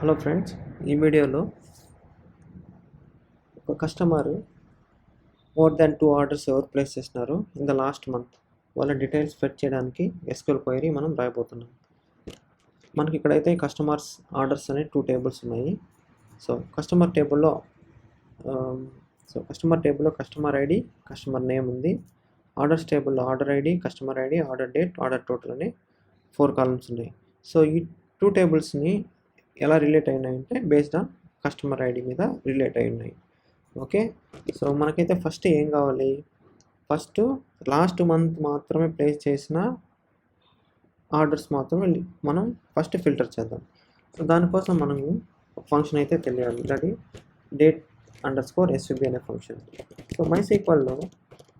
Hello friends, ఈ వీడియోలో ఒక కస్టమర్ మోర్ దాన్ 2 ఆర్డర్స్ ఎవరు ప్లేస్ చేసినారు ఇన్ ద లాస్ట్ మంత్ వాళ్ళ డీటెయిల్స్ ఫెచ్ చేయడానికి ఎస్క్యూఎల్ క్వైరీ మనం రాయబోతున్నాం. మనకి ఇక్కడైతే కస్టమర్స్ ఆర్డర్స్ అనే 2 టేబుల్స్ ఉన్నాయి. సో కస్టమర్ టేబుల్లో కస్టమర్ ఐడి, కస్టమర్ నేమ్ ఉంది. ఆర్డర్స్ టేబుల్లో order ID, customer ID, order date, order total అనే 4 కాలమ్స్ ఉన్నాయి. సో ఈ 2 టేబుల్స్ని ఎలా రిలేట్ అయినాయంటే బేస్డ్ ఆన్ కస్టమర్ ఐడి మీద రిలేట్ అయి ఉన్నాయి. ఓకే, సో మనకైతే ఫస్ట్ ఏం కావాలి, ఫస్ట్ లాస్ట్ మంత్ మాత్రమే ప్లేస్ చేసిన ఆర్డర్స్ మాత్రమే మనం ఫస్ట్ ఫిల్టర్ చేద్దాం. సో దానికోసం మనము ఫంక్షన్ అయితే తెలియాలి, అది date_sub అనే ఫంక్షన్. సో MySQLలో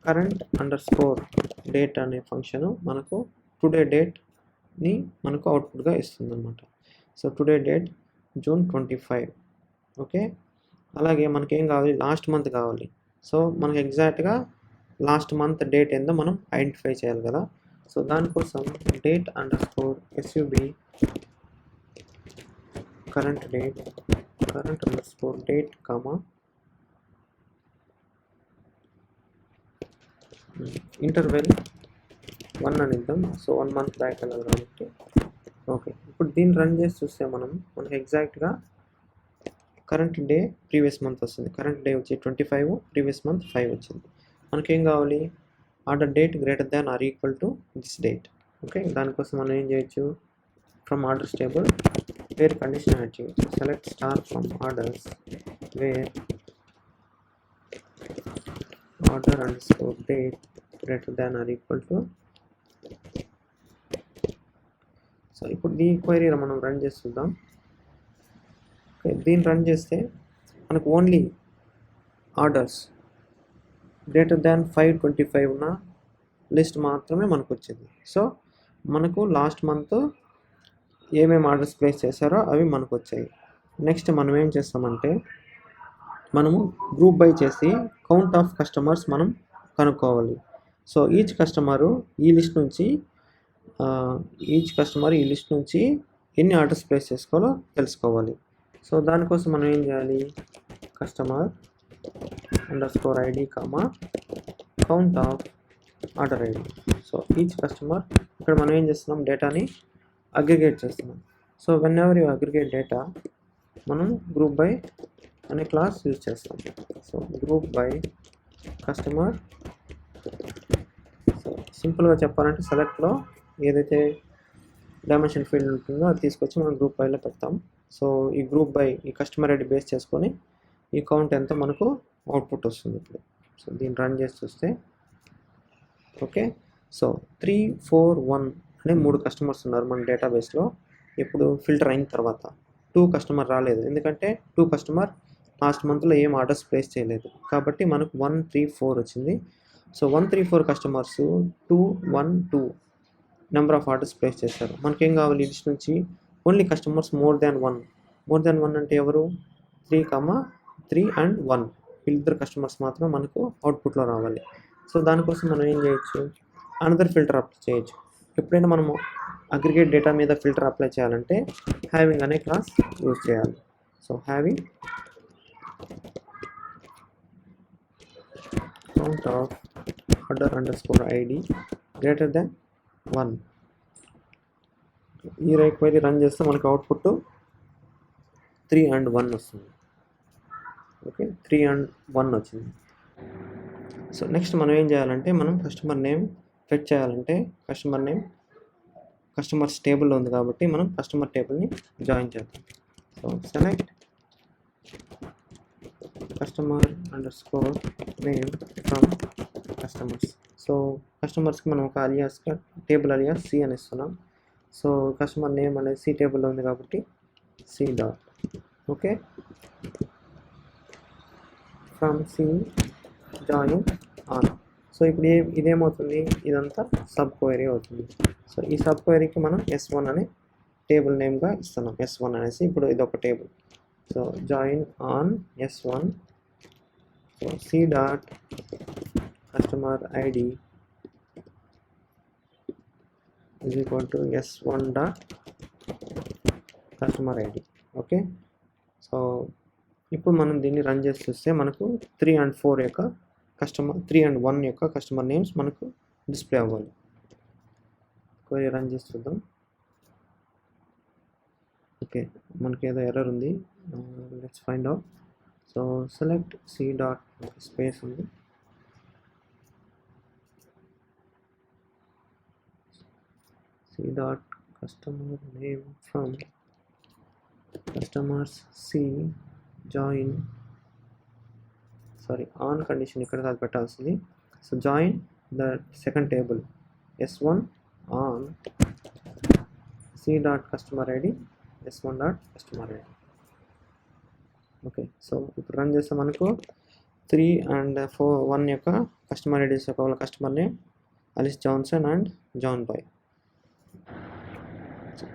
current_date అనే ఫంక్షన్ మనకు టుడే డేట్ని మనకు అవుట్పుట్గా ఇస్తుంది అనమాట. So today date June 25. Okay, అలాగే మనకేం కావాలి, లాస్ట్ మంత్ కావాలి. సో మనకి ఎగ్జాక్ట్గా లాస్ట్ మంత్ డేట్ ఏందో మనం ఐడెంటిఫై చేయాలి కదా. సో దానికోసం date_sub current date ఇంటర్వెల్ 1 అని ఇద్దాం. సో 1 మంత్ బ్యాక్ వెళ్ళాలి కాబట్టి ఓకే. ఇప్పుడు దీన్ని రన్ చేసి చూస్తే మనకి ఎగ్జాక్ట్గా కరెంట్ డే ప్రీవియస్ మంత్ వస్తుంది. కరెంట్ డే వచ్చి 25, ప్రీవియస్ మంత్ 5 వచ్చింది. మనకేం కావాలి, order date greater than or equal to this date. Okay, దానికోసం మనం ఏం చేయొచ్చు, from orders table where condition add చేయొచ్చు. Select star from orders where order_date greater than or equal to. So ఇప్పుడు ఈ క్వైరీ మనం రన్ చేసి చూద్దాం. ఓకే, దీన్ని రన్ చేస్తే మనకు ఓన్లీ ఆర్డర్స్ గ్రేటర్ దాన్ 525 ఉన్న లిస్ట్ మాత్రమే మనకు వచ్చింది. సో మనకు లాస్ట్ మంత్ ఏమేమి ఆర్డర్స్ ప్లేస్ చేశారో అవి మనకు వచ్చాయి. నెక్స్ట్ మనం ఏం చేస్తామంటే మనము గ్రూప్ బై చేసి కౌంట్ ఆఫ్ కస్టమర్స్ మనం కనుక్కోవాలి. సో ఈచ్ కస్టమర్ ఈ లిస్ట్ నుంచి ఎన్ని ఆర్డర్స్ ప్లేస్ చేసుకోవాలో తెలుసుకోవాలి. సో దానికోసం మనం ఏం చేయాలి, customer_id, count of order ID. So each customer, ఇక్కడ మనం ఏం చేస్తున్నాం, డేటాని అగ్రిగేట్ చేస్తున్నాం. So when ever you aggregate data మనం గ్రూప్ బై అనే క్లాస్ యూజ్ చేస్తాం. So group by customer. So సింపుల్గా చెప్పాలంటే సెలెక్ట్లో ఏదైతే డైమెన్షన్ ఫీల్డ్ ఉంటుందో అది తీసుకొచ్చి మనం గ్రూప్ బైలో పెడతాం. సో ఈ గ్రూప్ బై ఈ కస్టమర్ ఐడి బేస్ చేసుకొని ఈ కౌంట్ ఎంత మనకు అవుట్పుట్ వస్తుంది ఇప్పుడు. సో దీన్ని రన్ చేసి చూస్తే ఓకే. సో 3, 4, 1 అనే 3 కస్టమర్స్ ఉన్నారు మన డేటాబేస్లో. ఇప్పుడు ఫిల్టర్ అయిన తర్వాత 2 కస్టమర్ రాలేదు, ఎందుకంటే 2 కస్టమర్ లాస్ట్ మంత్లో ఏం ఆర్డర్స్ ప్లేస్ చేయలేదు కాబట్టి మనకు 1, 3, 4 వచ్చింది. So 1, 3, 4 customers 2, 1, 2 number of orders place చేశారు. మనకేం కావాలి, లిస్ట్ నుంచి ఓన్లీ కస్టమర్స్ మోర్ దాన్ 1 అంటే ఎవరు, 3 and 1 వీళ్ళిద్దరు కస్టమర్స్ మాత్రం మనకు అవుట్పుట్లో రావాలి. సో దానికోసం మనం ఏం చేయొచ్చు, అనదర్ ఫిల్టర్ అప్లై చేయొచ్చు. ఎప్పుడైనా మనము అగ్రిగేట్ డేటా మీద ఫిల్టర్ అప్లై చేయాలంటే హ్యావింగ్ అనే క్లాస్ యూజ్ చేయాలి. So having count of order_id greater than 1. ఈ క్వైరీ రన్ చేస్తే మనకు అవుట్పుట్ 3 and 1 వస్తుంది. ఓకే, 3 and 1 వచ్చింది. సో నెక్స్ట్ మనం ఏం చేయాలంటే, మనం కస్టమర్ నేమ్ ఫెచ్ చేయాలంటే కస్టమర్స్ టేబుల్లో ఉంది కాబట్టి మనం కస్టమర్ టేబుల్ని జాయిన్ చేద్దాం. So select customer_name from customers. So కస్టమర్స్కి మనం ఒక టేబుల్ అలియాస్ సి అని ఇస్తున్నాం. సో కస్టమర్ నేమ్ అనేది సి టేబుల్లో ఉంది కాబట్టి C dot. Okay, from C join on. So ఇప్పుడు ఇదేమవుతుంది, ఇదంతా సబ్ క్వైరీ అవుతుంది. సో ఈ సబ్ క్వైరీకి మనం S1 అనే టేబుల్ నేమ్గా ఇస్తున్నాం. S1 అనేసి ఇప్పుడు ఇదొక table. So join on S1. So C dot customer ID is equal to S1 dot customer ID. Okay. So ఇప్పుడు మనం దీన్ని రన్ చేసి చూస్తే మనకు 3 and 4 యొక్క కస్టమర్ 3 and 1 యొక్క కస్టమర్ నేమ్స్ మనకు డిస్ప్లే అవ్వాలి. క్వెరీ రన్ చేసి చూద్దాం. ఓకే, మనకి ఏదో ఎర్రర్ ఉంది. Let's find out. So select c dot space ఉంది. C dot customer name from customers c join on condition ఇక్కడ కాదు పెట్టాల్సింది. So join the second table S1 on c dot customer ID S1 dot customer ID. Okay, so ఇప్పుడు run చేస్తే మనకు 3 and 1 యొక్క customer IDs యొక్క వాళ్ళ customer name Alice Johnson and John Boy.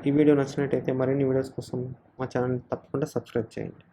ఈ వీడియో నచ్చినట్టయితే మరిన్ని వీడియోస్ కోసం మా ఛానల్ తప్పకుండా సబ్స్క్రైబ్ చేయండి.